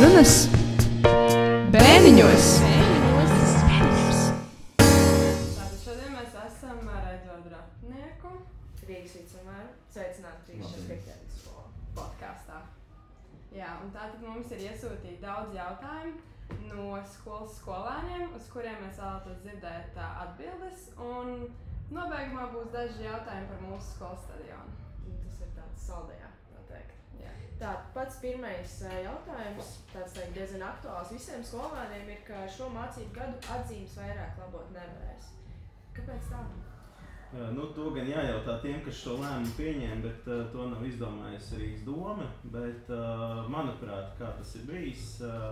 Sarunas Bēniņos. Tātad šodien mēs esam ar Edvardu Ratnieku, Rīgas vicemēru, sveicināti Rīgas Šefkriķētas skolu podkāstā. Jā, un tātad mums ir iesūtīti daudz jautājumu no skolas skolēniem, uz kuriem mēs vēlētos dzirdēt atbildes, un nobeigumā būs daži jautājumi par mūsu skolas stadionu. Tas ir tāds saldējā, noteikti. Jā. Tātad pats pirmais jautājums, tāds diezgan aktuāls visiem skolēniem, ir, ka šo mācību gadu atzīmes vairāk labot nevarēs. Kāpēc tā? To gan jājautā tiem, kas šo lēmumu pieņēma, bet to nav izdomājusi Rīgas doma. Bet, manuprāt, kā tas ir bijis,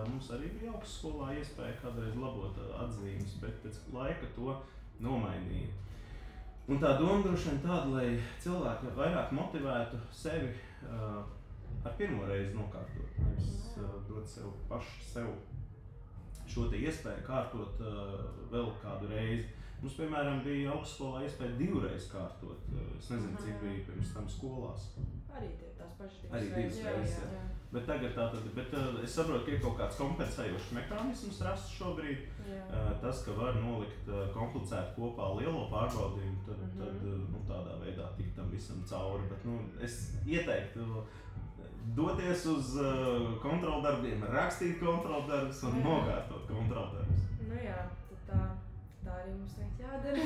mums arī bija augstskolā iespēja kādreiz labot atzīmes, bet pēc laika to nomainīja. Un tā doma droši vien tāda, lai cilvēki vairāk motivētu sevi ar pirmo reizi nokārtot, nevis dot sev šo te iespēju kārtot vēl kādu reizi. Mums, piemēram, bija augstskolā iespēja 2 reizes kārtot. Es nezinu, cik bija pirms tam skolās. Arī tie tās pašas 2 reizes. Jā. Bet tagad es saprotu, ka ir kaut kāds kompensējošs mehānisms rasts šobrīd. Tas, ka var nolikt komplicēt kopā lielo pārbaudījumu, tad tādā veidā tikt tam visam cauri. Bet es ieteiktu doties uz kontroldarbiem, rakstīt kontroldarbus un nokārtot kontroldarbus. Tā arī mums teikt jādara,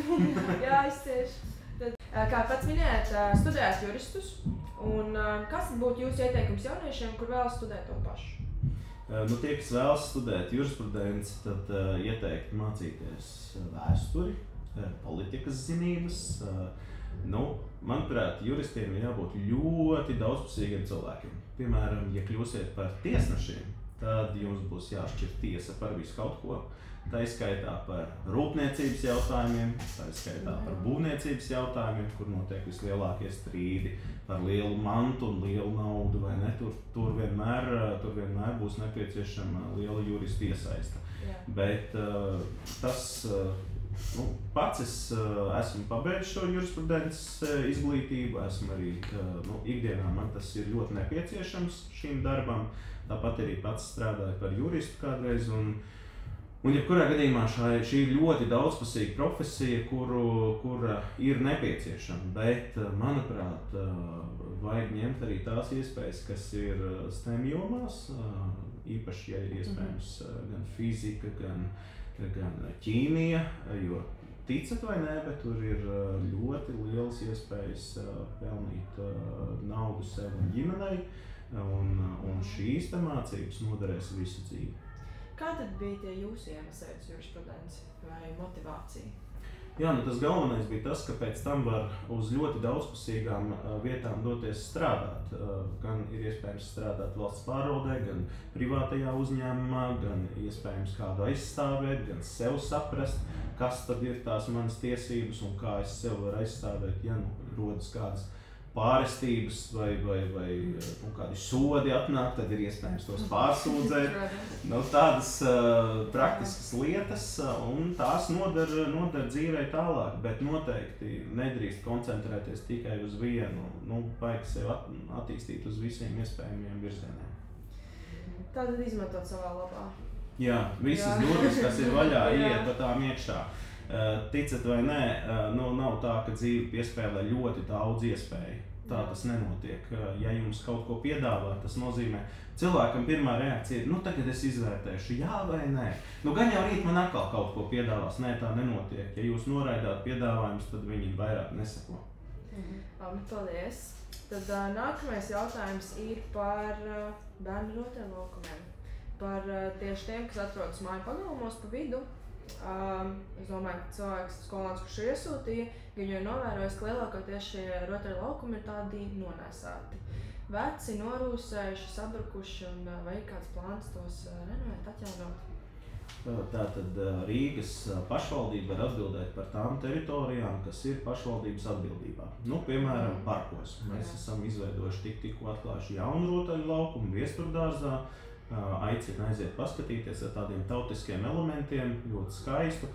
jāizcieš. Tad, kā pats minējāt, studējāt juristus, un kas būtu jūsu ieteikums jauniešiem, kur vēlas studēt to pašu? Tie, kas vēlas studēt jurisprudenci, tad ieteiktu mācīties vēsturi, politikas zinības. Manuprāt, juristiem ir jābūt ļoti daudzpusīgiem cilvēkiem. Piemēram, ja kļūsiet par tiesnešiem, tad jums būs jāšķir tiesa par visu kaut ko. Tā izskaitā par rūpniecības jautājumiem, tā izskaitā par būvniecības jautājumiem, kur notiek vislielākie strīdi par lielu mantu un lielu naudu, vai ne? Tur vienmēr būs nepieciešama liela jurista iesaista. Bet pats es esmu pabeidzis šo jurisprudences izglītību, esmu arī ikdienā man tas ir ļoti nepieciešams šīm darbam. Tāpat arī pats strādāju par juristu kādreiz. Un jebkurā gadījumā šī ir ļoti daudzpusīga profesija, kura ir nepieciešama, bet, manuprāt, vajag ņemt arī tās iespējas, kas ir STEM jomās, īpaši, ja ir iespējams gan fizika, gan ķīmija, jo ticat vai nē, bet tur ir ļoti lielas iespējas pelnīt naudu sev un ģimenei, un šīs te mācības noderēs visu dzīvi. Kā tad bija tie jūsu iemesls jurisprudenci vai motivācija? Jā, tas galvenais bija tas, ka pēc tam var uz ļoti daudzpusīgām vietām doties strādāt. Gan ir iespējams strādāt valsts pārvaldē, gan privātajā uzņēmumā, gan iespējams kādu aizstāvēt, gan sev saprast, kas tad ir tās manas tiesības un kā es sev varu aizstāvēt, ja rodas kādas pārestības vai kādi sodi atnāk, tad ir iespējams tos pārsūdzēt. Tādas praktiskas lietas, un tās noder dzīvē tālāk, bet noteikti nedrīkst koncentrēties tikai uz vienu, vajag sev attīstīt uz visiem iespējamiem virzieniem. Tātad izmantot savā labā. Jā, visas durvis, kas ir vaļā, iet pa tām iekšā. Ticat vai nē, nav tā, ka dzīve piespēlē ļoti daudz iespēju. Tā tas nenotiek. Ja jums kaut ko piedāvā, tas nozīmē, cilvēkam pirmā reakcija ir, tagad es izvērtēšu, jā vai nē. Gan jau rīt man atkal kaut ko piedāvās. Nē, tā nenotiek. Ja jūs noraidāt piedāvājumus, tad viņi vairāk neseko. Labi, paldies. Tad nākamais jautājums ir par bērnu rotaļlaukumiem. Par tieši tiem, kas atrodas māju pagalmos pa vidu. Es domāju, ka cilvēks skolāns, kurš ir iesūtīja, viņu ir novērojis, ka lielākoties šie rotaļlaukumi ir tādi nonēsāti. Veci, norūsējuši, sabrukuši un vai ir kāds plāns tos renovēt, atjaunot? Tātad Rīgas pašvaldība var atbildēt par tām teritorijām, kas ir pašvaldības atbildībā. Piemēram, parkos. Mēs esam izveidojuši tikko atklājuši jaunu rotaļlaukumu Viesturdārzā. Aicinu aiziet paskatīties ar tādiem tautiskiem elementiem, ļoti skaistu.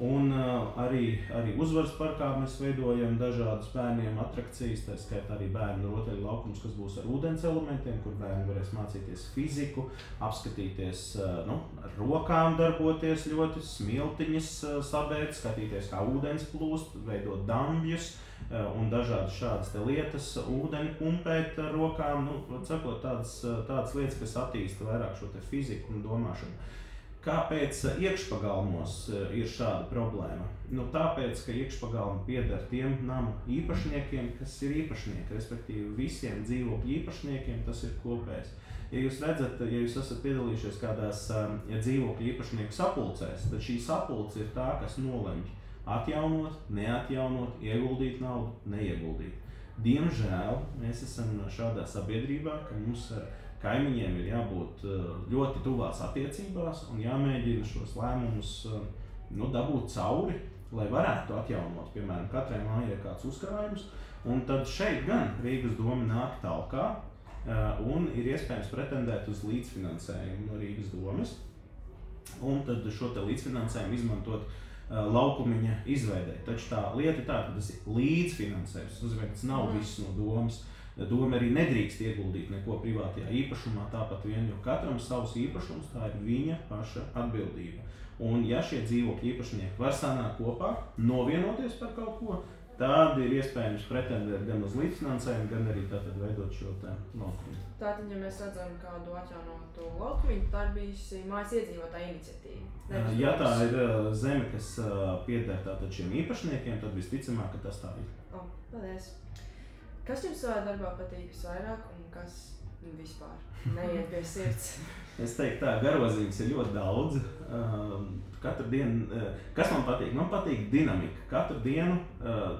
Un arī uzvaras parkā mēs veidojam dažādus bērniem atrakcijas, tā skaitā arī bērnu rotaļu laukums, kas būs ar ūdens elementiem, kur bērni varēs mācīties fiziku, apskatīties, ar rokām darboties ļoti, smiltiņas sabērt, skatīties, kā ūdens plūst, veidot dambjus un dažādas šādas te lietas, ūdeni pumpēt ar rokām, sakot, tādas lietas, kas attīsta vairāk šo te fiziku un domāšanu. Kāpēc iekšpagalmos ir šāda problēma? Tāpēc, ka iekšpagalmi pieder tiem namu īpašniekiem, kas ir īpašnieki, respektīvi visiem dzīvokļu īpašniekiem tas ir kopējs. Ja jūs redzat, ja jūs esat piedalījušies kādās dzīvokļu īpašnieku sapulcēs, tad šī sapulce ir tā, kas nolemj atjaunot, neatjaunot, ieguldīt naudu, neieguldīt. Diemžēl mēs esam šādā sabiedrībā, ka mums ar kaimiņiem ir jābūt ļoti tuvās attiecībās un jāmēģina šos lēmumus dabūt cauri, lai varētu atjaunot, piemēram, katrai mājai ir kāds uzkrājums. Un tad šeit gan Rīgas doma nāk talkā un ir iespējams pretendēt uz līdzfinansējumu no Rīgas domas. Un tad šo te līdzfinansējumu izmantot laukumiņa izveidē. Taču tā lieta ir tā, ka tas ir līdzfinansējums. Tas nav viss no domas. Doma arī nedrīkst ieguldīt neko privātajā īpašumā, tāpat vien, jo katram savs īpašums, tā ir viņa paša atbildība. Un ja šie dzīvokļu īpašnieki var sanākt kopā, novienoties par kaut ko, tad ir iespējams pretendēt gan uz līdzfinansējumu, gan arī tātad veidot šo te laukumu. Tātad, ja mēs redzam kādu atjaunotu laukumiņu, tā ir bijusi mājas iedzīvotāja iniciatīva. Ja tā ir zeme, kas pieder tātad šiem īpašniekiem, tad visticamāk, ka tas tā ir. Paldies! Kas jums savā darbā patīk visvairāk un kas vispār neiet pie sirds? Es teiktu tā, garozīmes ir ļoti daudz. Katru dienu, kas man patīk? Man patīk dinamika. Katru dienu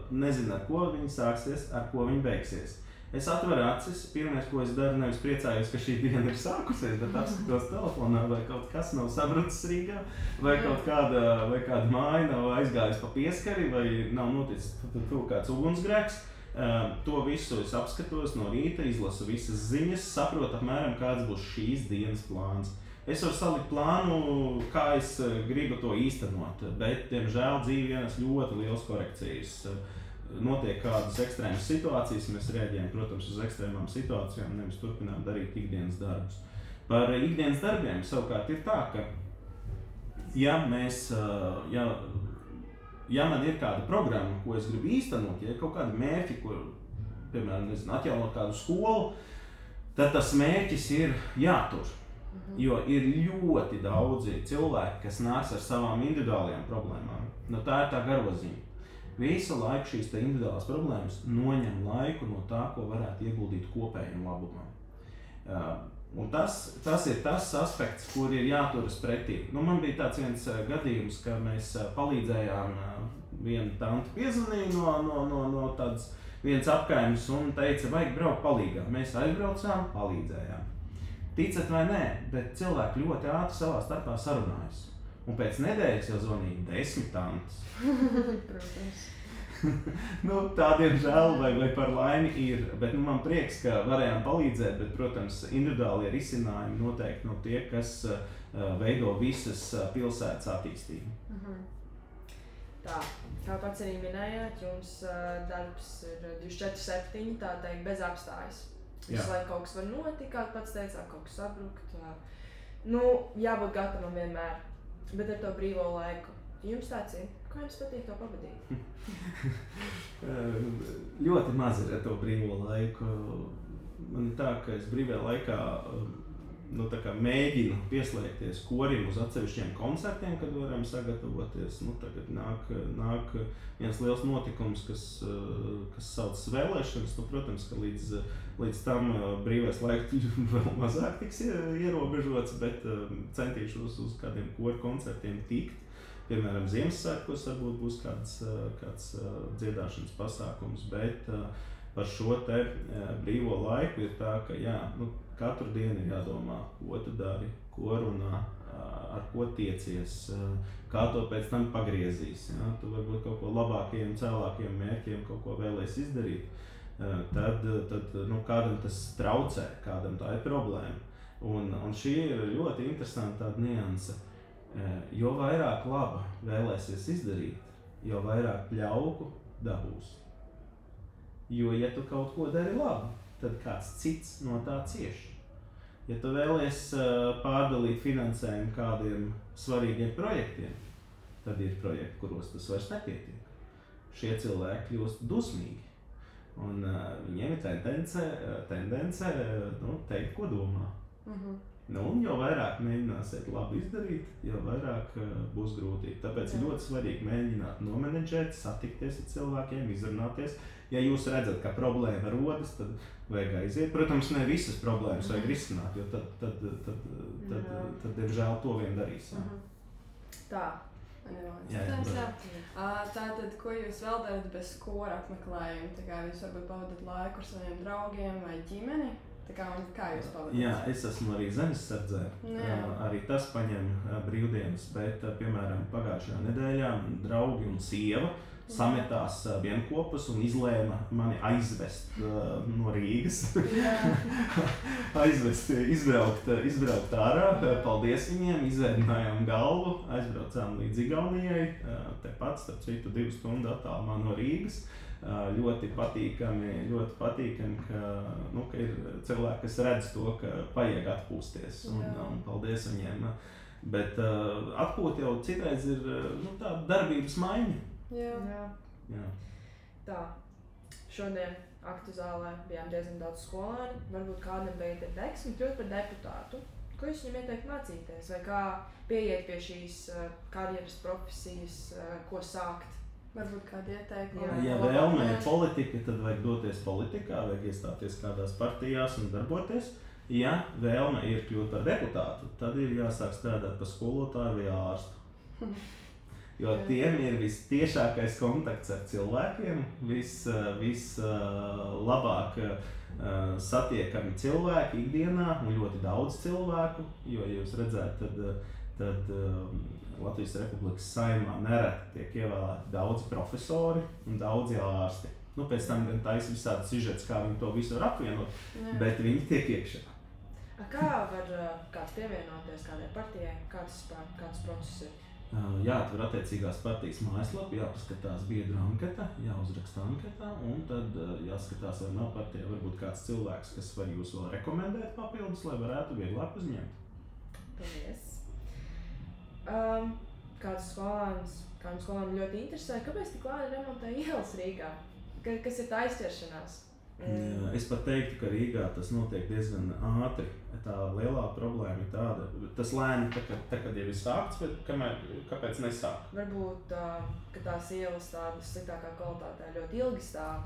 nezinu, ar ko viņi sāksies, ar ko viņi beigsies. Es atveru acis, pirmais, ko es daru, nevis priecājos, ka šī diena ir sākusies, bet apskatos telefonā, vai kaut kas nav sabrucis Rīgā, vai kāda māja nav aizgājusi pa pieskari, vai nav noticis kāds ugunsgrēks. To visu es apskatos no rīta, izlasu visas ziņas, saprotu apmēram, kāds būs šīs dienas plāns. Es varu salikt plānu, kā es gribu to īstenot, bet, diemžēl, dzīve ienes ļoti liels korekcijas. Notiek kādas ekstrēmas situācijas, mēs reaģējam, protams, uz ekstrēmām situācijām, nevis turpinām darīt ikdienas darbus. Par ikdienas darbiem savukārt ir tā, ka, ja man ir kāda programma, ko es gribu īstenot, ja ir kaut kādi mērķi, ko, piemēram, atjaunot kādu skolu, tad tas mērķis ir jātur. Jo ir ļoti daudzi cilvēki, kas nāks ar savām individuālajām problēmām. Tā ir tā garozīme. Visu laiku šīs te individuālās problēmas noņem laiku no tā, ko varētu ieguldīt kopējiem labumam. Un tas ir tas aspekts, kur ir jāturas pretī. Man bija tāds viens gadījums, ka mēs palīdzējām, viena tante piezvanīja no tādas viens apkaimes un teica, vajag braukt palīgā. Mēs aizbraucām, palīdzējām. Ticat vai nē, bet cilvēki ļoti ātri savā starpā sarunājas. Un pēc nedēļas jau zvanīja 10 tantes. Protams. Tādiem žēl vai par laimi ir, bet man prieks, ka varējām palīdzēt, bet, protams, individuālie risinājumi noteikti nav tie, kas veido visas pilsētas attīstību. Tā, kā pats arī minējāt, jums darbs ir 24/7, tā teikt, bez apstājas. Visu laiku kaut kas var notikt, kā pats teicāt, kaut kas sabrukt. Jābūt gatavam vienmēr, bet ar to brīvo laiku. Jums tāds ir? Kā jums patīk to pavadīt? Ļoti maz ir ar to brīvo laiku. Man ir tā, ka es brīvajā laikā mēģinu pieslēgties korim uz atsevišķiem koncertiem, kad varam sagatavoties. Tagad nāk viens liels notikums, kas saucas vēlēšanas. Protams, ka līdz tam brīvais laiks vēl mazāk tiks ierobežots, bet centīšos uz kādiem koru koncertiem tikt. Piemēram, Ziemassvētkos varbūt būs kāds dziedāšanas pasākums, bet par šo te brīvo laiku ir tā, ka katru dienu ir jādomā, ko tu dari, ko runā, ar ko tiecies, kā to pēc tam pagriezīs. Tu varbūt kaut ko labākajiem, cēlākajiem mērķiem kaut ko vēlies izdarīt, tad kādam tas traucē, kādam tā ir problēma. Un šī ir ļoti interesanta tāda nianse. jo vairāk laba vēlēsies izdarīt, jo vairāk pļauku dabūs. Jo, ja tu kaut ko dari labi, tad kāds cits no tā cieš. Ja tu vēlies pārdalīt finansējumu kādiem svarīgiem projektiem, tad ir projekti, kuros tas vairs nepietiek. Šie cilvēki kļūst dusmīgi, un viņiem ir tendence teikt, ko domā. Un jo vairāk mēģināsiet labi izdarīt, jo vairāk būs grūtīgi. Tāpēc ir ļoti svarīgi mēģināt nomenedžēt, satikties ar cilvēkiem, izrunāties. Ja jūs redzat, ka problēma rodas, tad vajag aiziet. Protams, ne visas problēmas vajag risināt, jo tad diemžēl, to vien darīs. Tā. Tātad, ko jūs vēl darat bez kora apmeklējuma? Tā kā jūs varbūt pavadat laiku ar saviem draugiem vai ģimeni? Kā jūs pavadat? Jā, es esmu arī zemessardzē. Arī tas paņem brīvdienas, bet, piemēram, pagājušajā nedēļā draugi un sieva sametās vienkopus un izlēma mani aizvest no Rīgas. izbraukt ārā. Paldies viņiem, izēdinājām galvu, aizbraucām līdz Igaunijai. Tepat, starp citu, 2 stundu attālumā no Rīgas. Ļoti patīkami, ka ir cilvēki, kas redz to, ka vajag atpūsties, un paldies viņiem. Bet atpūt jau citreiz ir tāda darbības maiņa. Jā. Tā, šodien aktu zālē bijām diezgan daudz skolēni, varbūt kādam bija deksmi kļūt par deputātu. Ko jūs viņam ieteikt mācīties, vai kā pieiet pie šīs karjeras profesijas, ko sākt? Varbūt kādi ieteikumi. Ja vēlme ir politika, tad vajag doties politikā, vajag iestāties kādās partijās un darboties. Ja vēlme ir kļūt par deputātu, tad ir jāsāk strādāt par skolotāju vai ārstu. Jo tiem ir vistiešākais kontakts ar cilvēkiem, vislabāk satiekami cilvēki ikdienā un ļoti daudz cilvēku. Jo, ja jūs redzētu, tad Latvijas Republikas Saeimā nereti tiek ievēlēti daudzi profesori un daudzi ārsti. Pēc tam gan taisa visādi sižets, kā viņi to visu var apvienot, bet viņi tiek iekšā. Kā var kāds pievienoties kādai partijai? Kāds process ir? Jāatver attiecīgās partijas mājaslapu, jāpaskatās biedru anketa, jāuzraksta anketā, un tad jāskatās, vai nav partijā varbūt kāds cilvēks, kas var jūs vēl rekomendēt papildus, lai varētu vieglāk uzņemt. Paldies! Kādam skolēnam ļoti interesē, kāpēc tik lēni remontē ielas Rīgā? Kas ir tā aizķeršanās? Es pat teiktu, ka Rīgā tas notiek diezgan ātri. Tā lielā problēma ir tāda, tas lēni, kad jau ir sākts, bet kāpēc nesāk? Varbūt, ka tās ielas tādas sliktākā kvalitātē ļoti ilgi stāv.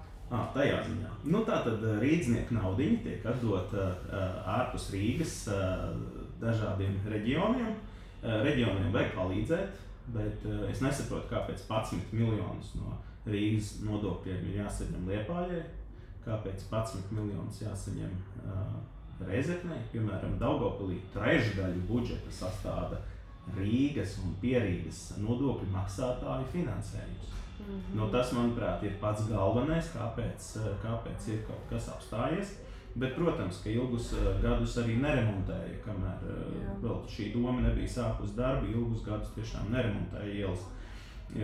Tajā ziņā. Tātad rīdznieku naudiņi tiek atdot ārpus Rīgas dažādiem reģioniem. Reģioniem vajag palīdzēt, bet es nesaprotu, kāpēc 11 miljonus no Rīgas nodokļiem ir jāsaņem Liepājai, kāpēc 11 miljonus jāsaņem Rēzeknei. Piemēram, Daugavpilī trešdaļu budžeta sastāda Rīgas un Pierīgas nodokļu maksātāju finansējums. Tas, manuprāt, ir pats galvenais, kāpēc ir kaut kas apstājies. Bet, protams, ka ilgus gadus arī neremontēja, kamēr vēl šī doma nebija sākus darbu, ilgus gadus tiešām neremontēja ielas.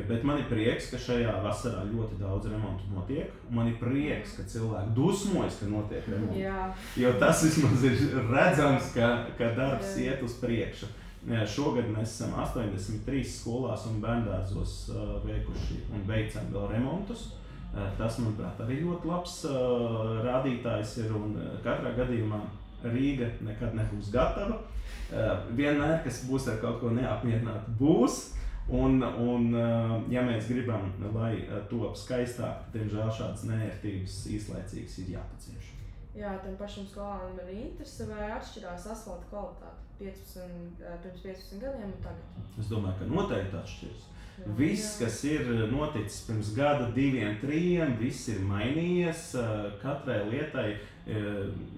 Bet man ir prieks, ka šajā vasarā ļoti daudz remontu notiek. Man ir prieks, ka cilvēki dusmojas, ka notiek remonti. Jo tas vismaz ir redzams, ka darbs iet uz priekšu. Šogad mēs esam 83 skolās un bērndārzos veikuši un veicam vēl remontus. Tas, manuprāt, arī ļoti labs rādītājs ir, un katrā gadījumā Rīga nekad nebūs gatava. Vienmēr, kas būs ar kaut ko neapmierināti, būs. Un ja mēs gribam, lai top skaistāk, diemžēl šādas neērtības īslaicīgas ir jāpacieš. Tam pašam skolānam ir interese, vai atšķirās asfalta kvalitāte pirms 15 gadiem un tagad? Es domāju, ka noteikti atšķiras. Viss, kas ir noticis pirms gada, 2, 3, viss ir mainījies. Katrai lietai,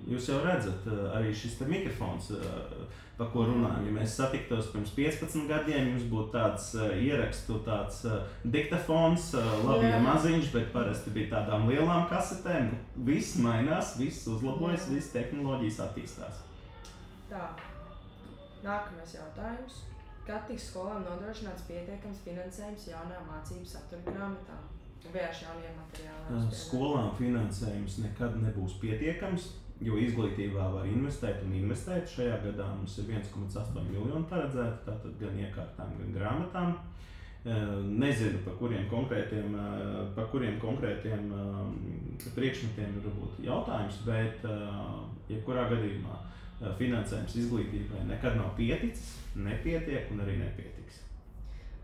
jūs jau redzat, arī šis te mikrofons, pa ko runājam. Ja mēs satiktos pirms 15 gadiem, jums būtu tāds ierakstu, tāds diktafons, labi, ja maziņš, bet parasti bija tādām lielām kasetēm. Viss mainās, viss uzlabojas, viss tehnoloģijas attīstās. Tā, nākamais jautājums. kad tiks skolām nodrošināts pietiekams finansējums jaunām mācību satura grāmatām? Vērš jauniem materiāliem. Skolām finansējums nekad nebūs pietiekams, jo izglītībā var investēt un investēt. Šajā gadā mums ir 1,8 miljoni paredzēti, tātad gan iekārtām, gan grāmatām. Nezinu, par kuriem konkrētiem priekšmetiem ir būt jautājums, bet jebkurā gadījumā finansējums izglītībai nekad nav pieticis, nepietiek un arī nepietiks.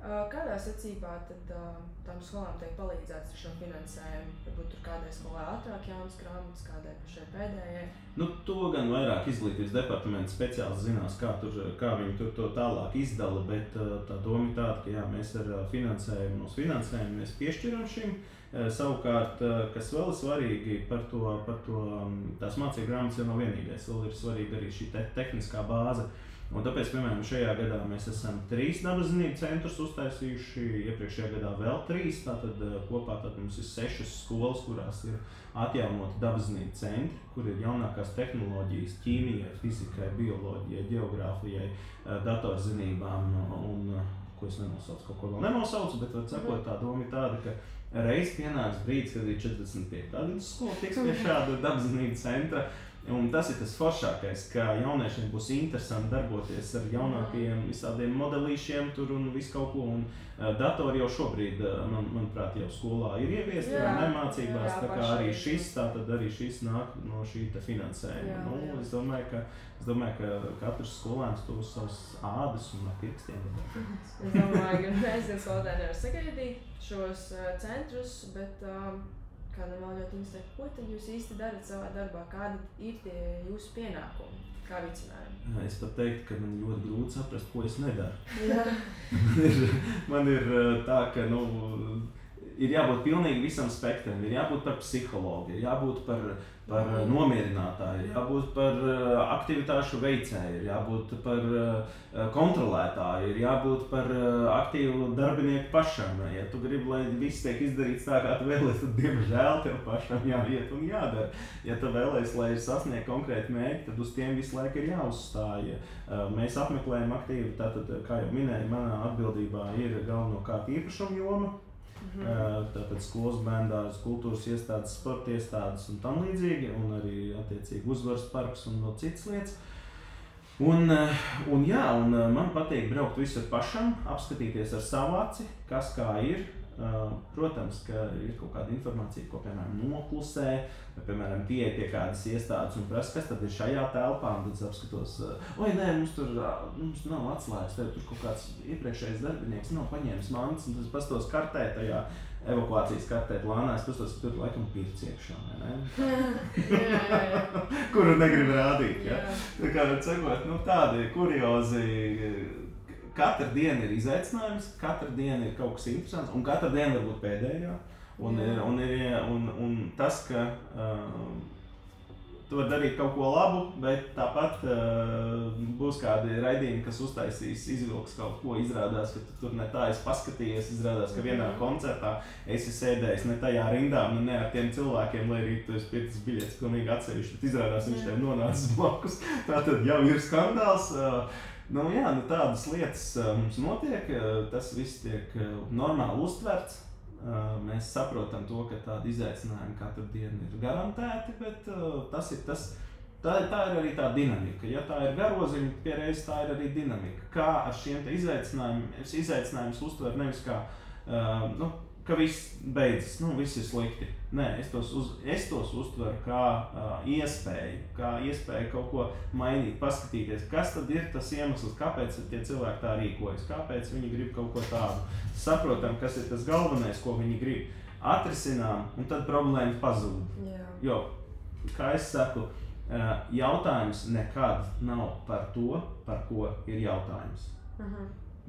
Kādā secībā tad tām skolām tiek palīdzēts ar šo finansējumu? Varbūt tur kādai skolai ātrāk jaunas grāmatas, kādai pašai pēdējai? To gan vairāk izglītības departamenta speciālisti zinās, kā viņi tur to tālāk izdala, bet tā doma ir tāda, ka jā, mēs ar finansējumu mēs piešķiram šim. Savukārt, kas vēl ir svarīgi par to tās mācību grāmatas jau nav vienīgais, vēl ir svarīga arī šī tehniskā bāze. Un tāpēc, piemēram, šajā gadā mēs esam 3 dabaszinību centrus uztaisījuši, iepriekšējā gadā vēl 3, tātad kopā mums ir 6 skolas, kurās ir atjaunoti dabaszinību centri, kur ir jaunākās tehnoloģijas ķīmijai, fizikai, bioloģijai, geogrāfijai, datorzinībām un, ko es nenosaucu, kaut ko vēl nenosaucu, bet, sakot, tā doma ir tāda, ka reiz pienāks brīdis, kad ir 45. vidusskola tiks pie šāda dabaszinību centra. Un tas ir tas foršākais, ka jauniešiem būs interesanti darboties ar jaunākajiem visādiem modelīšiem tur un visu kaut ko. Un datori jau šobrīd, manuprāt, jau skolā ir ieviesti nemācībās, tā kā arī šis nāk no šī finansējuma. Es domāju, ka katrs skolēns to uz savas ādas un ar pirkstiem. Es domāju, ka mēs skolotāji nevar sagaidīt šos centrus, bet kādam vēl ļoti interesē, ko tad jūs īsti darat savā darbā? Kādi ir tie jūsu pienākumi? Kā vicinājumi? Es pat teiktu, ka man ļoti grūti saprast, ko es nedaru. Man ir tā, ka ir jābūt pilnīgi visam spektram. Ir jābūt par psihologu, ir jābūt par nomierinātāju, ir jābūt par aktivitāšu veicēju, ir jābūt par kontrolētāju, ir jābūt par aktīvu darbinieku pašam. Ja tu gribi, lai viss tiek izdarīts tā, kā tu vēlies, tad diemžēl tev pašam jāiet un jādara. Ja tu vēlies, lai ir sasniegt konkrēti mērķi, tad uz tiem visu laiku ir jāuzstāj. Mēs apmeklējam aktīvi, tātad, kā jau minēju, manā atbildībā ir galvenokārt īpašuma joma. Tātad skolas, bērndārzs, kultūras iestādes, sporta iestādes un tam līdzīgi, un arī attiecīgi uzvaras parks un vēl citas lietas. Un man patīk braukt visur pašam, apskatīties ar savu aci, kas kā ir. Protams, ka ir kaut kāda informācija, ko, piemēram, noklusē, vai, piemēram, pieeja pie kādas iestādes un prasa, kas tad ir šajā telpā, un tad es apskatos, mums nav atslēgas, tur kaut kāds iepriekšējais darbinieks nav paņēmis mantas, un tad es pastos kartē, tajā evakuācijas kartē plānā, es pastos, ka tur laikam pirts iekšā, vai ne? Kuru negrib rādīt, ja? Tā kā, sakot, tādi kuriozi. Katra diena ir izaicinājums, katra diena ir kaut kas interesants, un katra diena var būt pēdējā. Un tas, ka tu vari darīt kaut ko labu, bet tāpat būs kādi raidījumi, kas uztaisīs, izvilks kaut ko, izrādās, ka tu tur ne tā esi paskatījies, izrādās, ka vienā koncertā esi sēdējis ne tajā rindā, ne ar tiem cilvēkiem, lai arī tu esi pircis biļetes pilnīgi atsevišķi, bet izrādās viņš tev nonācis blakus. Tātad jau ir skandāls. Tādas lietas mums notiek, tas viss tiek normāli uztverts. Mēs saprotam to, ka tādi izaicinājumi katru dienu ir garantēti, bet tā ir arī tā dinamika. Ja tā ir garoziņa, pierreiz tā ir arī dinamika. Kā ar šiem izaicinājumus uztver nevis kā, ka viss beidzas, viss ir slikti. Nē, es tos uztveru kā iespēju kaut ko mainīt, paskatīties, kas tad ir tas iemesls, kāpēc tie cilvēki tā rīkojas, kāpēc viņi grib kaut ko tādu. Saprotam, kas ir tas galvenais, ko viņi grib. Atrisinām, un tad problēma pazūd. Jo, kā es saku, jautājums nekad nav par to, par ko ir jautājums.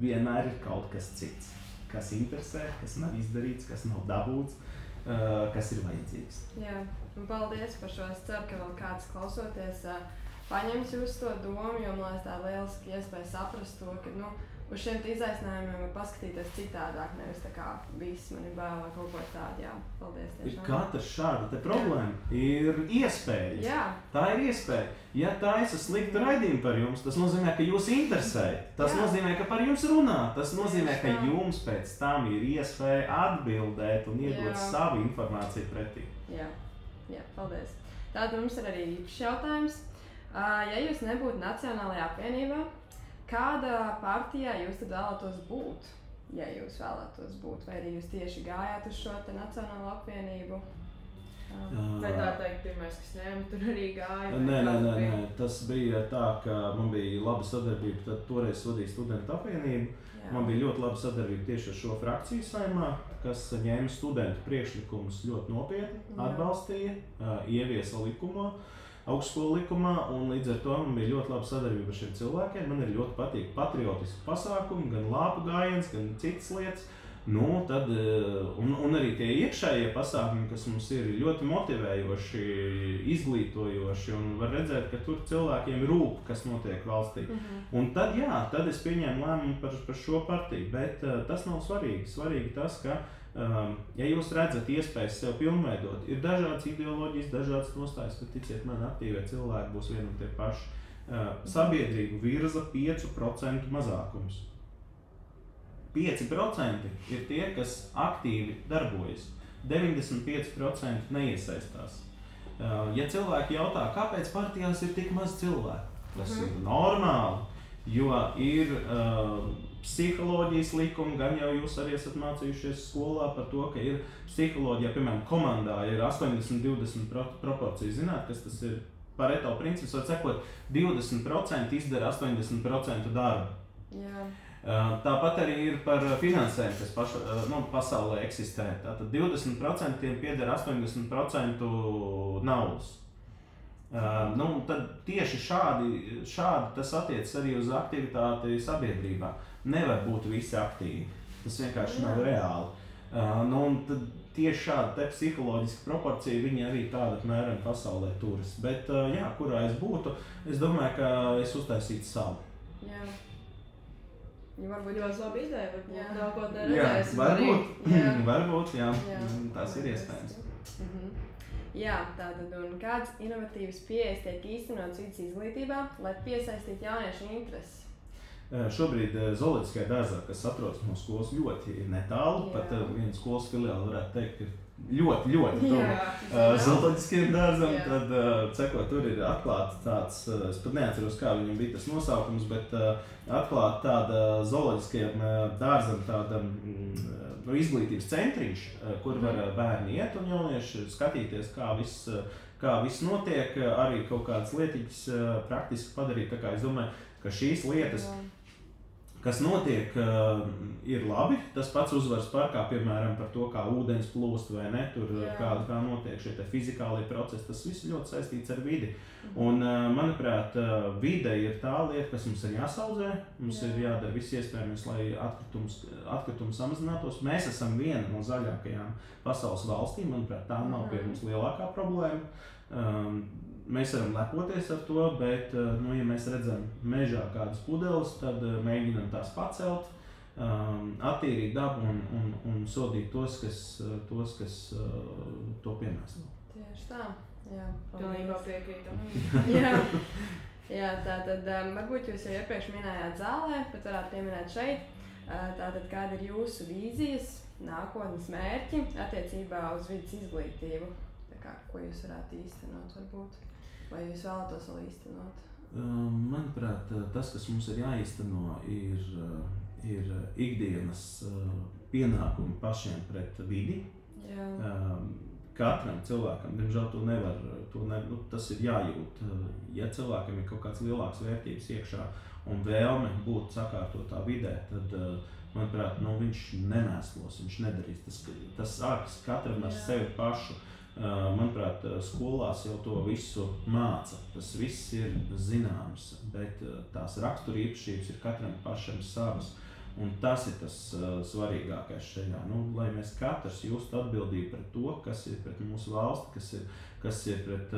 Vienmēr ir kaut kas cits. Kas interesē, kas nav izdarīts, kas nav dabūts, kas ir vajadzīgs. Jā, un paldies par šo. Es ceru, ka vēl kāds klausoties paņems jūs to domu, jo man liekas tā lieliski iespēja saprast to, ka uz šiem izaicinājumiem var paskatīties citādāk, nevis tā kā viss man ir bail vai kaut ko tādu. Jā, paldies tiešām. Katra šāda te problēma ir iespēja. Jā. Tā ir iespēja. Ja taisa sliktu raidījumu par jums, tas nozīmē, ka jūs interesē. Tas nozīmē, ka par jums runā. Tas nozīmē, ka jums pēc tam ir iespēja atbildēt un iedot savu informāciju pretī. Jā, paldies. Tātad mums ir arī īpašs jautājums. Ja jūs nebūtu Nacionālajā apvienībā, kādā partijā jūs tad vēlētos būt, ja jūs vēlētos būt, vai arī jūs tieši gājāt uz šo te Nacionālo apvienību? Vai tā teikt, pirmais, kas ņēma, tur arī gāja? Nē. Tas bija tā, ka man bija laba sadarbība, tad toreiz vadīja studentu apvienību. Man bija ļoti laba sadarbība tieši ar šo frakciju Saeimā, kas ņēma studentu priekšlikumus ļoti nopietni, atbalstīja, ieviesa likumā. Augstskolu likumā, un līdz ar to man bija ļoti laba sadarbība ar šiem cilvēkiem. Man ir ļoti patīk patriotiski pasākumi, gan lāpu gājiens, gan citas lietas. Tad, un arī tie iekšējie pasākumi, kas mums ir ļoti motivējoši, izglītojoši, un var redzēt, ka tur cilvēkiem rūp, kas notiek valstī. Un tad, tad es pieņēmu lēmumu par šo partiju, bet tas nav svarīgi. Svarīgi tas, ka ja jūs redzat iespējas sev pilnveidot, ir dažādas ideoloģijas, dažādas nostājas, tad ticiet man, aktīvie cilvēki būs vien un tie paši. Sabiedrību virza 5% mazākums. 5% ir tie, kas aktīvi darbojas. 95% neiesaistās. Ja cilvēki jautā, kāpēc partijās ir tik maz cilvēku, tas ir normāli, jo ir psiholoģijas likumi, gan jau jūs arī esat mācījušies skolā par to, ka ir psiholoģija, piemēram, komandā ir 80-20 proporcija. Zināt, kas tas ir? Pareto princips, var sekot, 20% izdara 80% darbu. Jā. Tāpat arī ir par finansējumu, kas pasaulē eksistē. Tātad 20% pieder 80% naudas. Tad tieši šādi tas attiecas arī uz aktivitāti sabiedrībā. Nevar būt visi aktīvi. Tas vienkārši nav reāli. Tad tieši šāda psiholoģiska proporcija viņi arī tāda apmēram pasaulē turas. Bet, kurā es būtu, es domāju, ka es uztaisītu savu. Jā. Varbūt ļoti laba ideja, varbūt nākotnē redzēsim. Varbūt, tas ir iespējams. Jā, tātad, un kādas inovatīvas pieejas tiek īstenotas vidas izglītībā, lai piesaistītu jauniešu interesi? Šobrīd Zooloģiskajā dārzā, kas atrodas no skolas ļoti netālu, pat viena skolas filiāla varētu teikt, ir ļoti Zooloģiskajam dārzam, tad, tur ir atklāts tāds, es pat neatceros, kā viņam bija tas nosaukums, bet atklāt tāda Zooloģiskajam dārzam tāda izglītības centriņš, kur var bērni iet un jaunieši skatīties, kā viss notiek, arī kaut kādas lietiņas praktiski padarīt. Tā kā es domāju, ka šīs lietas, kas notiek, ir labi. Tas pats uzvaras parkā, piemēram, par to, kā ūdens plūst vai ne, tur kā notiek šie te fizikālie procesi, tas viss ļoti saistīts ar vidi. Un, manuprāt, vide ir tā lieta, kas mums ir jāsaudzē, mums ir jādara viss iespējams, lai atkritumi samazinātos. Mēs esam viena no zaļākajām pasaules valstīm, manuprāt, tā nav pie mums lielākā problēma. Mēs varam lepoties ar to, bet, ja mēs redzam mežā kādas pudeles, tad mēģinam tās pacelt, attīrīt dabu un sodīt tos, kas to piemēro. Tieši tā. Jā, pilnībā piekrītam. Jā, tātad varbūt jūs jau iepriekš minējāt zālē, bet varētu pieminēt šeit. Tātad kāda ir jūsu vīzijas, nākotnes mērķi attiecībā uz vidas izglītību? Ko jūs varētu īstenot varbūt? Vai jūs vēlētos vēl īstenot? Manuprāt, tas, kas mums ir jāīsteno, ir ikdienas pienākumi pašiem pret vidi. Jā. Katram cilvēkam, diemžēl to nevar, tas ir jājūt. Ja cilvēkam ir kaut kāds lielāks vērtības iekšā un vēlme būt sakārtotā vidē, tad, manuprāt, viņš nemēslos, viņš nedarīs. Tas sākas katram ar sevi pašu. Manuprāt, skolās jau to visu māca. Tas viss ir zināms, bet tās raksturīpašības ir katram pašam savas. Un tas ir tas svarīgākais šajā. Lai mēs katrs justu atbildību pret to, kas ir pret mūsu valsti, kas ir pret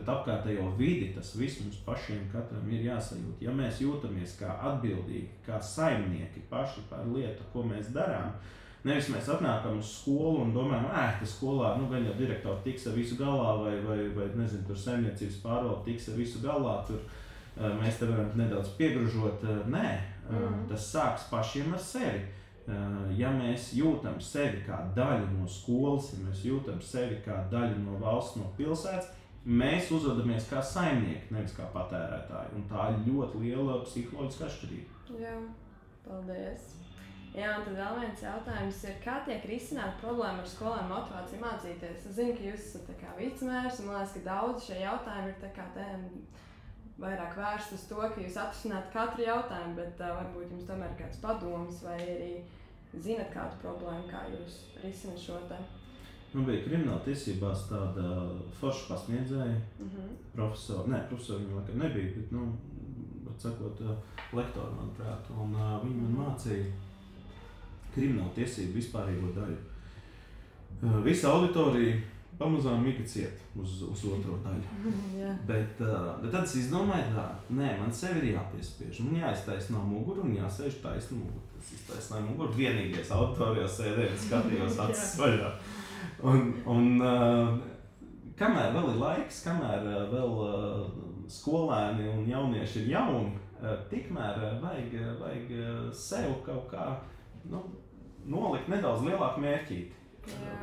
bet apkārtējo vidi, tas viss mums pašiem katram ir jāsajūt. Ja mēs jūtamies kā atbildīgi, kā saimnieki paši par lietu, ko mēs darām, nevis mēs atnākam uz skolu un domājam, ka skolā, gan jau direktori tiks ar visu galā, vai nezinu, tur saimniecības pārvalde tiks ar visu galā, tur mēs te varam nedaudz piegružot. Nē, tas sāks pašiem ar sevi. Ja mēs jūtam sevi kā daļu no skolas, ja mēs jūtam sevi kā daļu no valsts, no pilsētas, mēs uzvedamies kā saimnieki, nevis kā patērētāji. Un tā ir ļoti liela psiholoģiska atšķirība. Jā, paldies. Jā, un tad vēl viens jautājums ir, kā tiek risināt problēma ar skolēnu motivāciju mācīties? Es zinu, ka jūs esat vicemērs, un man liekas, ka daudz šie jautājumi ir vairāk vērst uz to, ka jūs atrisināt katru jautājumu, bet varbūt jums tomēr ir kāds padoms vai arī zinat kādu problēmu, kā jūs risināt šo te. Man bija krimināla tiesībās tāda forša pasniedzēja, profesori viņam laikam nebija, bet, var sakot, lektori, manuprāt, un viņi man mācīja krimināla tiesību vispārīgo daļu. Visa auditorija pamazām mika ciet uz otro daļu. Bet tad es izdomāju man sevi ir jāpiespiež. Man jāiztaisnā muguru un jāsēž taisnu muguru. Es iztaisnāju muguru, vienīgais auditorijā sēdēju, skatījos acis vaļā. Un kamēr vēl ir laiks, kamēr vēl skolēni un jaunieši ir jauni, tikmēr vajag sev kaut kā nolikt nedaudz lielāku mērķīti.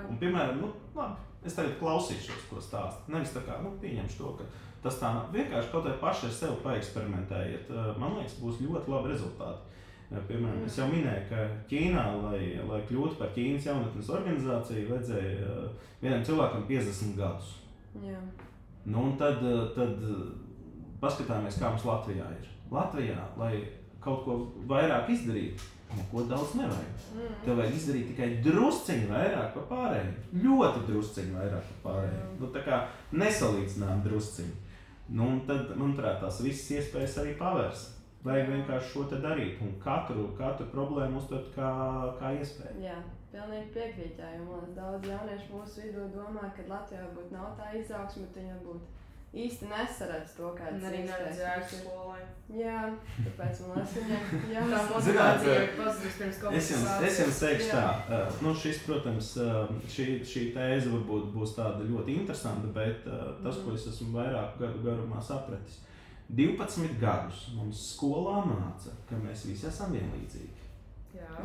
Un, piemēram, labi, es tagad klausīšos, ko stāst. Nevis tā kā, pieņemšu to, ka tas tā vienkārši kaut vai paši ar sevi paeksperimentējiet. Man liekas, būs ļoti labi rezultāti. Piemēram, es jau minēju, ka Ķīnā, lai kļūtu par Ķīnas jaunatnes organizāciju, vajadzēja vienam cilvēkam 50 gadus. Jā. Un tad paskatāmies, kā mums Latvijā ir. Latvijā, lai kaut ko vairāk izdarītu, neko daudz nevajag. Tev vajag izdarīt tikai drusciņu vairāk par pārējiem. Ļoti drusciņu vairāk par pārējiem. Tā kā nesalīdzinām drusciņu. Un tad, manuprāt, tās visas iespējas arī pavērs. Vajag vienkārši šo te darīt un katru problēmu uztvert kā iespēju. Jā, pilnīgi piekrīt, jo man daudz jauniešu mūsu vidū domā, ka Latvijā varbūt nav tā izaugsme, bet viņi varbūt īsti nesaredz to, kādas un arī neredz jēgas skolai. Jā, tāpēc man liekas, viņiem tā motivācija ir pazudus pirms kaut kas sāks. Es jums teikšu tā, šis, protams, šī tēze varbūt būs tāda ļoti interesanta, bet tas, ko es esmu vairāku gadu garumā sapratis, 12 gadus mums skolā māca, ka mēs visi esam vienlīdzīgi. Jā.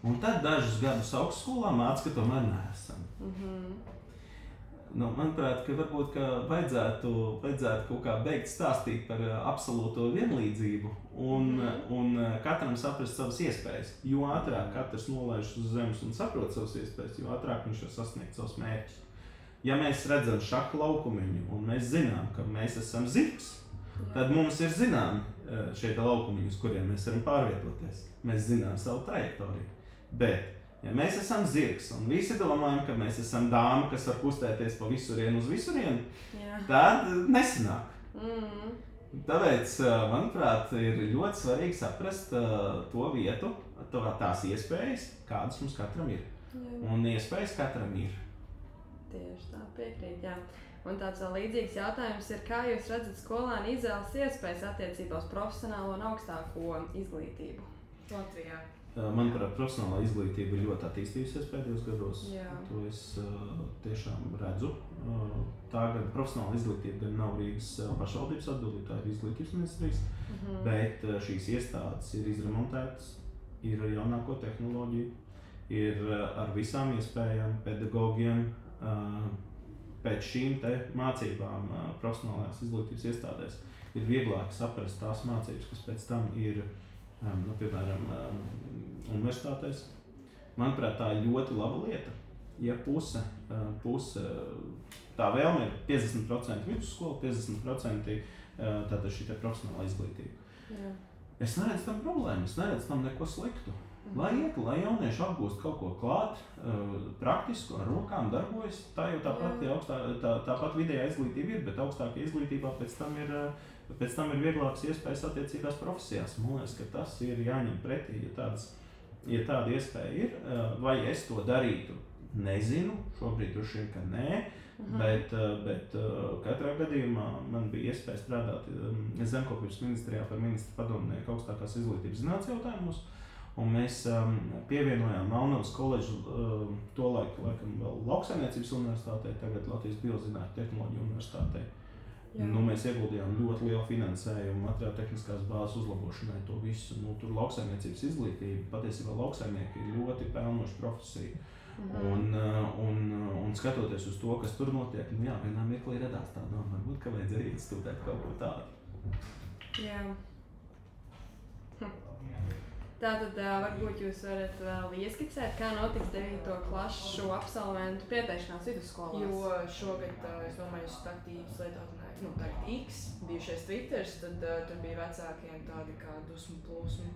Un tad dažus gadus augstskolā māca, ka tomēr neesam. Manuprāt, ka varbūt vajadzētu kaut kā beigt stāstīt par absolūto vienlīdzību un katram saprast savas iespējas. Jo ātrāk katrs nolaiž uz zemes un saprot savas iespējas, jo ātrāk viņš var sasniegt savus mērķus. Ja mēs redzam šaha laukumiņu un mēs zinām, ka mēs esam zirgs, tad mums ir zinām šie laukumiņi, uz kuriem mēs varam pārvietoties. Mēs zinām savu trajektoriju. Bet ja mēs esam zirgs un visi domājam, ka mēs esam dāma, kas var kustēties pa visurienu uz visurienu, tad nesanāk. Tāpēc, manuprāt, ir ļoti svarīgi saprast to vietu, tās iespējas, kādas mums katram ir. Un iespējas katram ir. Tieši tā, piekrīt, jā. Un tāds vēl līdzīgs jautājums ir, kā jūs redzat skolēnu izvēles iespējas attiecībā uz profesionālo un augstāko izglītību Latvijā? Manuprāt, profesionālā izglītība ir ļoti attīstījusies pēdējos gados. Jā. To es tiešām redzu. Tā gan profesionāla izglītība gan nav Rīgas pašvaldības atbildība, tā ir izglītības ministrijas, bet šīs iestādes ir izremontētas, ir ar jaunāko tehnoloģiju, ir ar visām iespējām pedagogiem. Pēc šīm te mācībām profesionālajās izglītības iestādēs ir vieglāk saprast tās mācības, kas pēc tam ir, piemēram, universitātēs. Manuprāt, tā ir ļoti laba lieta. Ja puse tā vēlme ir 50% vidusskola, 50% tātad šī te profesionāla izglītība. Jā. Es neredzu tam problēmu, es neredzu tam neko sliktu. Lai jaunieši apgūst kaut ko klāt, praktisku, ar rokām darbojas, tā jau tāpat vidējā izglītība ir, bet augstākā izglītībā pēc tam ir vieglākas iespējas attiecīgās profesijās. Man liekas, ka tas ir jāņem pretī, ja tāda iespēja ir. Vai es to darītu? Nezinu, šobrīd droši vien, ka nē, Bet katrā gadījumā man bija iespēja strādāt Zemkopības ministrijā par ministru padomnieku augstākās izglītības zinātnes jautājumos. Un mēs pievienojām Melnavas koledžu tolaik laikam vēl Lauksaimniecības universitātei, tagad Latvijas Biozinātņu tehnoloģiju universitātei. Nu, mēs ieguldījām ļoti lielu finansējumu materiālu tehniskās bāzes uzlabošanai to visu. Nu, tur lauksaimniecības izglītība, patiesībā lauksaimnieki ir ļoti pelnoša profesija. Un skatoties uz to, kas tur notiek, nu jā, vienā mirklī radās tā doma, varbūt, ka vajadzēja iestudēt kaut ko tādu. Jā. Tātad varbūt jūs varat vēl ieskicēt, kā notiks 9. klašu absolventu pieteikšanās vidusskolās. Jo šogad, es domāju, jūs aktīvs lietotnē, tagad X, bijušais Twitters, tad tur bija vecākiem tādi kā dusmu plūsmi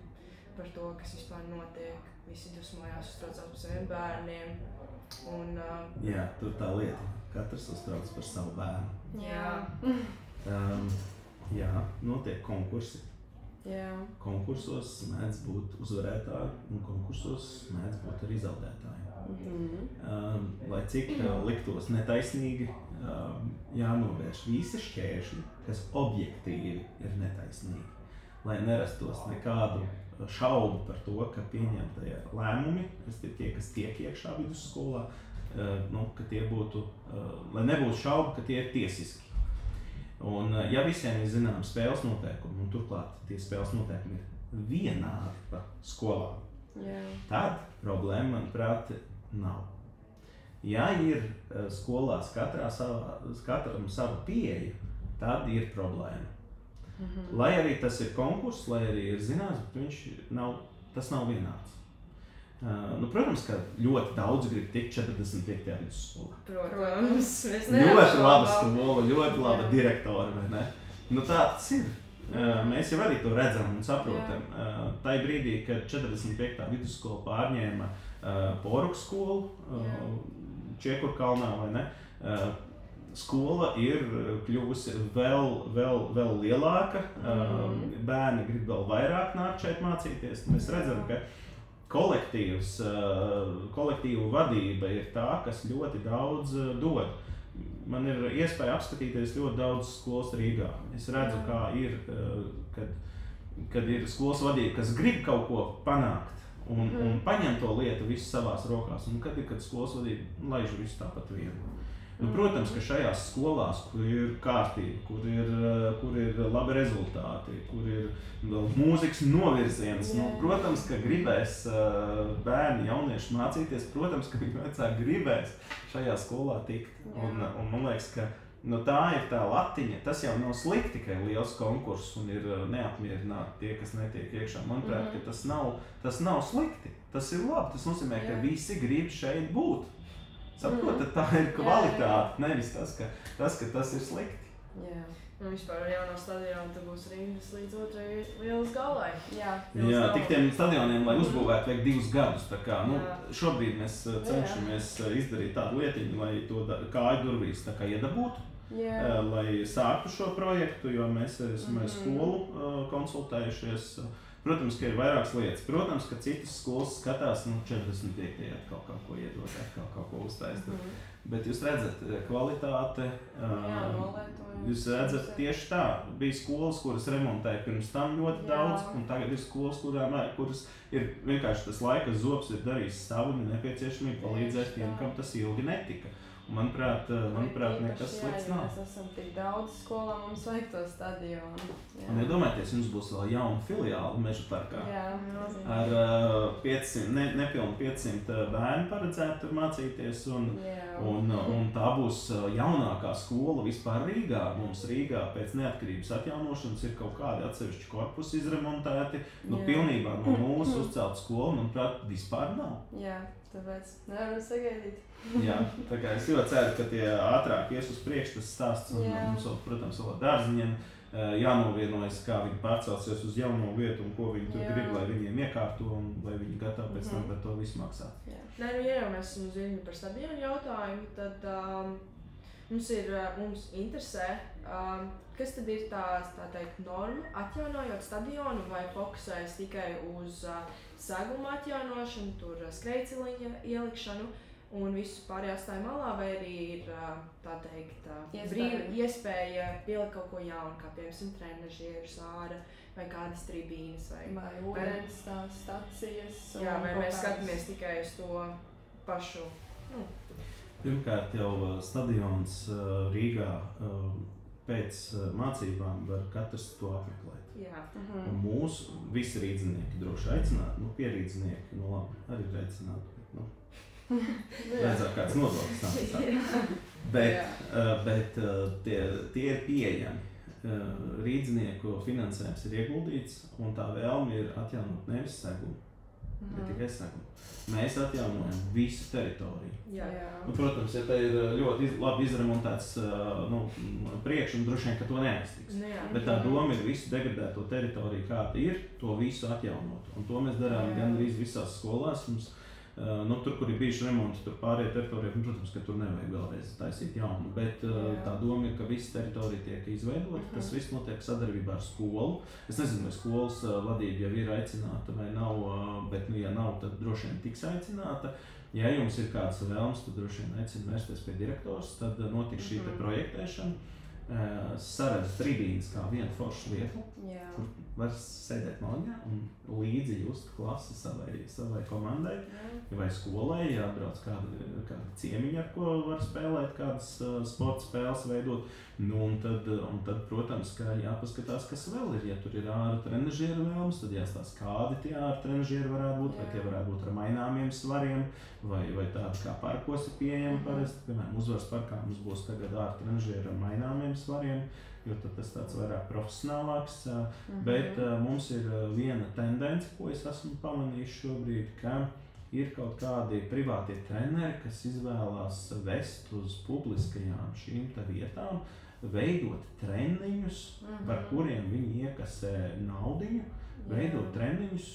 par to, kas vispār notiek. Visi dusmojās, uztraucās par saviem bērniem. Jā, tur tā lieta. Katrs uztrauc par savu bērnu. Jā, notiek konkursi. Jā. Konkursos mēdz būt uzvarētāji un konkursos mēdz būt arī zaudētāji. Lai cik liktos netaisnīgi, jānovērš visi šķēršļi, kas objektīvi ir netaisnīgi. Lai nerastos nekādu šaubu par to, ka pieņemtie lēmumi, tie, kas tiek iekšā vidusskolā, ka tie būtu, lai nebūtu šaubu, ka tie ir tiesiski. Un ja visiem ir zināmi spēles noteikumi, un turklāt tie spēles noteikumi ir vienādi pa skolām, tad problēma, manuprāt, nav. Ja ir skolās katram sava pieeja, tad ir problēma. Lai arī tas ir konkurss, lai arī ir zināms, bet tas nav vienāds. Protams, ka ļoti daudz grib tikt 45. vidusskolā. Protams, ļoti laba skola, ļoti laba direktora, vai ne? Tā tas ir. Mēs jau arī to redzam un saprotam. Tai brīdī, kad 45. vidusskola pārņēma Poruku skolu Čiekurkalnā, vai ne? Skola ir kļuvusi vēl lielāka, bērni grib vēl vairāk nākt šeit mācīties. Mēs redzam, ka kolektīvu vadība ir tā, kas ļoti daudz dod. Man ir iespēja apskatīties ļoti daudz skolas Rīgā. Es redzu, kā ir, kad ir skolas vadība, kas grib kaut ko panākt un paņem to lietu visu savās rokās. Un kad skolas vadība laiž visu tāpat vienu. Protams, ka šajās skolās, kur ir kārtība, kur ir labi rezultāti, kur ir vēl mūzikas novirziens, protams, ka gribēs bērni, jaunieši mācīties, protams, ka viņi vecāki gribēs šajā skolā tikt. Un man liekas, ka tā ir tā latiņa, tas jau nav slikti, ka ir liels konkurss un ir neapmierināti tie, kas netiek iekšā. Manuprāt, ka tas nav slikti, tas ir labi, tas nozīmē, ka visi grib šeit būt. Saprotat, tā ir kvalitāte, nevis tas, ka tas ir slikti. Jā. Vispār ar jauno stadionu tur būs rindas līdz otrai lielas galai. Jā, tik tiem stadioniem, lai uzbūvētu, vajag 2 gadus. Tā kā, šobrīd mēs cenšamies izdarīt tādu lietiņu, lai to kāju durvīs tā kā iedabūtu. Lai sāktu šo projektu, jo mēs esam skolu konsultējušies. Protams, ka ir vairākas lietas. Protams, ka citas skolas skatās, 45. atkal kaut ko iedot, atkal kaut ko uztaist. Bet jūs redzat, kvalitāte, jūs redzat tieši tā. Bija skolas, kuras remontēja pirms tam ļoti daudz, un tagad ir skolas, kuras ir vienkārši tas laika zobs ir darījis savu nepieciešamību palīdzēt tiem, kam tas ilgi netika. Manuprāt, nekas slikts nav. Mēs esam tik daudz skolā, mums vajag to stadionu. Un iedomājieties, jums būs vēl jauna filiāla Meža parkā. Ar 500, nepilnu 500 bērnu paredzētu tur mācīties. Un tā būs jaunākā skola vispār Rīgā. Mums Rīgā pēc neatkarības atjaunošanas ir kaut kādi atsevišķi korpusi izremontēti. Pilnībā no nulles uzcelt skolu, manuprāt, vispār nav. Jā, tāpēc nevaram sagaidīt. Jā, tā kā es ļoti ceru, ka tie ātrāk ies uz priekšu tas stāsts, un mums vēl, protams, vēl dārziņiem jānovienojas, kā viņi pārcelsies uz jauno vietu un ko viņi tur grib, lai viņiem iekārto un lai viņi gatavi pēc tam par to visu maksāt. Nē, ja jau mēs esam uz viņu par stadionu jautājumu, tad mums interesē, kas tad ir tā teikt norma atjaunojot stadionu vai fokusēs tikai uz seguma atjaunošanu, tur skrejceliņa ielikšanu. un visu pārējā stāja malā, vai arī ir, tā teikt, iespēja pielikt kaut ko jaunu, kā piemēram trenažieru āra vai kādas tribīnes vai ūdens stacijas. Jā, vai mēs skatāmies tikai uz to pašu. Pirmkārt jau stadions Rīgā pēc mācībām var katrs to apmeklēt. Jā. Mūsu visi rīdzinieki droši aicināt, pierīdzinieki, labi, arī ir aicināti, bet, redzāk kāds nodoklis nav. Bet tie ir pieejami. Rīdzinieku finansējums ir ieguldīts, un tā vēlme ir atjaunot nevis segumu, bet tikai segumu. Mēs atjaunojam visu teritoriju. Jā. Protams, ja te ir ļoti labi izremontēts priekš, un droši vien, ka to neaiztiks. Bet tā doma ir visu degradēto teritoriju, kāda ir, to visu atjaunot. Un to mēs darām gandrīz visās skolās. Mums, tur, kur ir bijuši remonti, tur pārējie teritorija, protams, ka tur nevajag vēlreiz taisīt jaunu. Bet tā doma ir, ka visa teritorija tiek izveidota. Tas viss notiek sadarbībā ar skolu. Es nezinu, vai skolas vadība jau ir aicināta vai nav, bet, ja nav, tad droši vien tiks aicināta. Ja jums ir kāds vēlms, tad droši vien aicinu vērsties pie direktors, tad notiks šī projektēšana. Saredz tribīnes kā vienu foršu vietu, kur var sēdēt maliņā un līdzi just klasi savai komandai vai skolai, ja atbrauc kāda ciemiņa, ar ko var spēlēt, kādas sporta spēles veidot. Un tad, protams, ka jāpaskatās, kas vēl ir. Ja tur ir āra trenažieru vēlmes, tad jāstāsta, kādi tie āra trenažieri varētu būt, vai tie varētu būt ar maināmiem svariem, vai tādi kā parkos ir pieejami parasti. Piemēram, Uzvaras parkā mums būs tagad āra trenažieri ar maināmiem svariem, jo tad tas tāds vairāk profesionālāks. Bet mums ir viena tendence, ko es esmu pamanījis šobrīd, ka ir kaut kādi privātie treneri, kas izvēlās vest uz publiskajām šīm vietām, veidot treniņus, par kuriem viņi iekasē naudiņu, veidot treniņus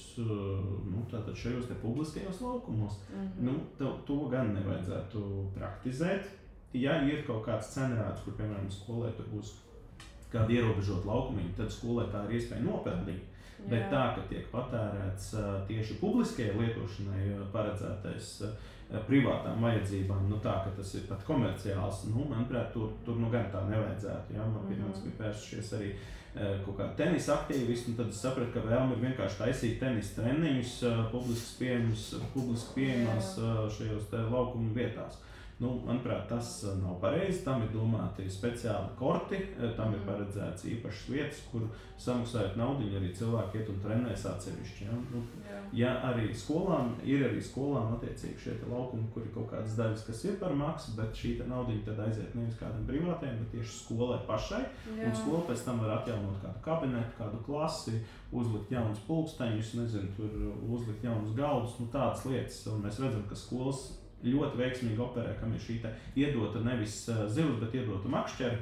tātad šajos publiskajos laukumos. To gan nevajadzētu praktizēt. Ja ir kaut kāds cenrāds, kur, piemēram, skolē tur būs kādi ierobežot laukumiņi, tad skolē tā ir iespēja nopelnīt. Bet tā, ka tiek patērēts tieši publiskajai lietošanai paredzētais privātām vajadzībām, tā, ka tas ir pat komerciāls, manuprāt, tur gan tā nevajadzētu. Man pirmās bija pērsušies arī kaut kā tenisa aktīvisti, un tad es sapratu, ka vēlme ir vienkārši taisīt tenisa treniņus publiski pieejamās šajos laukumu vietās. Manuprāt, tas nav pareizi. Tam ir domāti speciāli korti, tam ir paredzēts īpašas vietas, kur samaksājot naudiņu arī cilvēki iet un trenēs atsevišķi. Ja arī skolām, ir arī skolām attiecīgi šie laukumi, kur ir kaut kādas daļas, kas ir par maksu, bet šī naudiņa tad aiziet nevis kādam privātiem, bet tieši skolai pašai. Un skola pēc tam var atjaunot kādu kabinetu, kādu klasi, uzlikt jaunus pulksteņus, tur uzlikt jaunus galdus, tādas lietas. Un mēs redzam, ka skolas ļoti veiksmīgi operē, kam ir šī iedota nevis zivs, bet iedota makšķeri.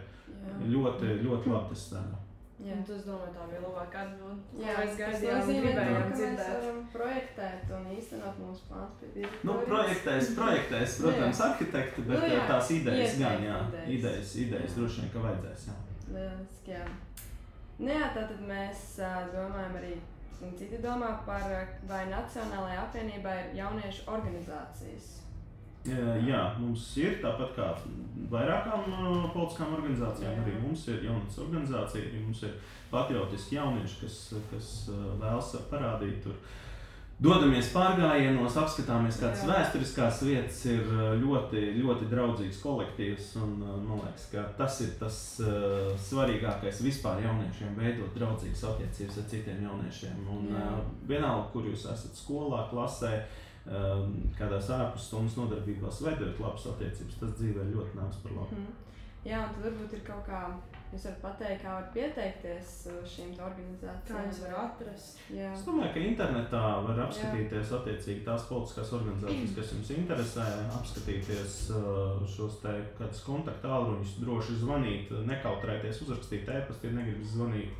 Ļoti labi tas strādā. Es domāju, tā bija labāka atbilde. Mēs gaidījām, ka mēs varam projektēt un īstenot mūsu plāns. Projektēs, protams, arhitekti, bet tās idejas gan, idejas droši vien, ka vajadzēs. Lieliski, tātad mēs domājam arī, un citi domā par, vai Nacionālajai apvienībai ir jauniešu organizācijas. Jā, mums ir tāpat kā vairākām politiskām organizācijām. Arī mums ir jaunatnes organizācija, arī mums ir patriotiski jaunieši, kas vēlas parādīt tur. Dodamies pārgājienos, apskatāmies kādas vēsturiskās vietas, ir ļoti, ļoti draudzīgs kolektīvs, un man liekas, ka tas ir tas svarīgākais vispār jauniešiem, veidot draudzīgas attiecības ar citiem jauniešiem. Un vienalga, kur jūs esat skolā, klasē, kādās ārpusstundas nodarbībās, veidojot labas attiecības, tas dzīvē ļoti nāks par labu. Jā, un tad varbūt ir kaut kā, jūs varat pateikt, kā var pieteikties šīm organizācijām. Kā jūs var atrast? Es domāju, ka internetā var apskatīties attiecīgi tās politiskās organizācijas, kas jums interesē, apskatīties šos kādus kontaktu tālruņus, droši zvanīt, nekautrēties, uzrakstīt e-pastu, ja negribas zvanīt,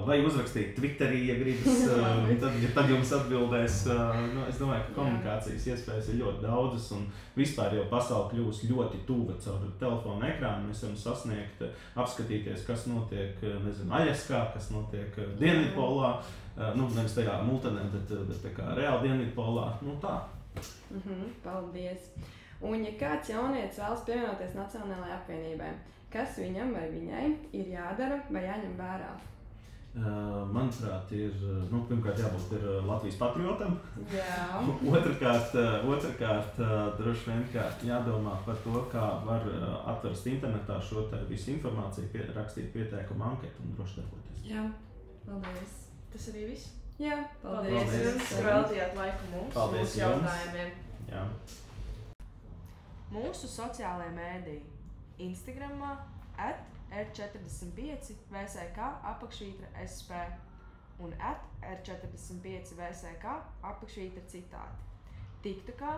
vai uzrakstīt Twitterī, ja gribas, tad jums atbildēs. Es domāju, ka komunikācijas iespējas ir ļoti daudzas, un vispār jau pasaule kļūst ļoti tuva caur telefonu ekrānu. Mēs varam sasniegt, apskatīties, kas notiek, Aļaskā, kas notiek Dienvidpolā, nevis tajā multenē, bet tā kā reāli Dienvidpolā. Tā. Paldies! Un, ja kāds jaunietis vēlas pievienoties Nacionālajai apvienībai, kas viņam vai viņai ir jādara vai jāņem vērā? Manuprāt, ir pirmkārt jābūt Latvijas patriotam. Jā. Otrakārt, droši vien jādomā par to, kā var atrast internetā šo visu informāciju, rakstīt pieteikumu anketu un droši darboties. Jā, paldies. Tas arī viss. Jā, Paldies jums, ka veltījāt laiku mūsu jautājumiem. Jā. Mūsu sociālajie mēdīji Instagramā @R45VSK_SP un @R45VSK_citāti. TikTokā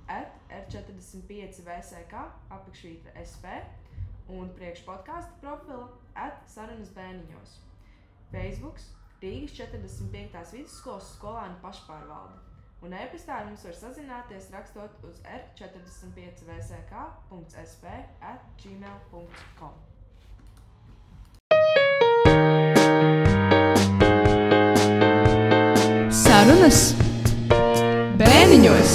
@R45VSK_SP un priekšpodkāstu profila @sarunasbēniņos. Facebooks Rīgas 45. vidusskolas skolāņu pašpārvalde. Un e-pastā ar mums var sazināties rakstot uz r45vsk.sp@gmail.com. Sarunas Bēniņos!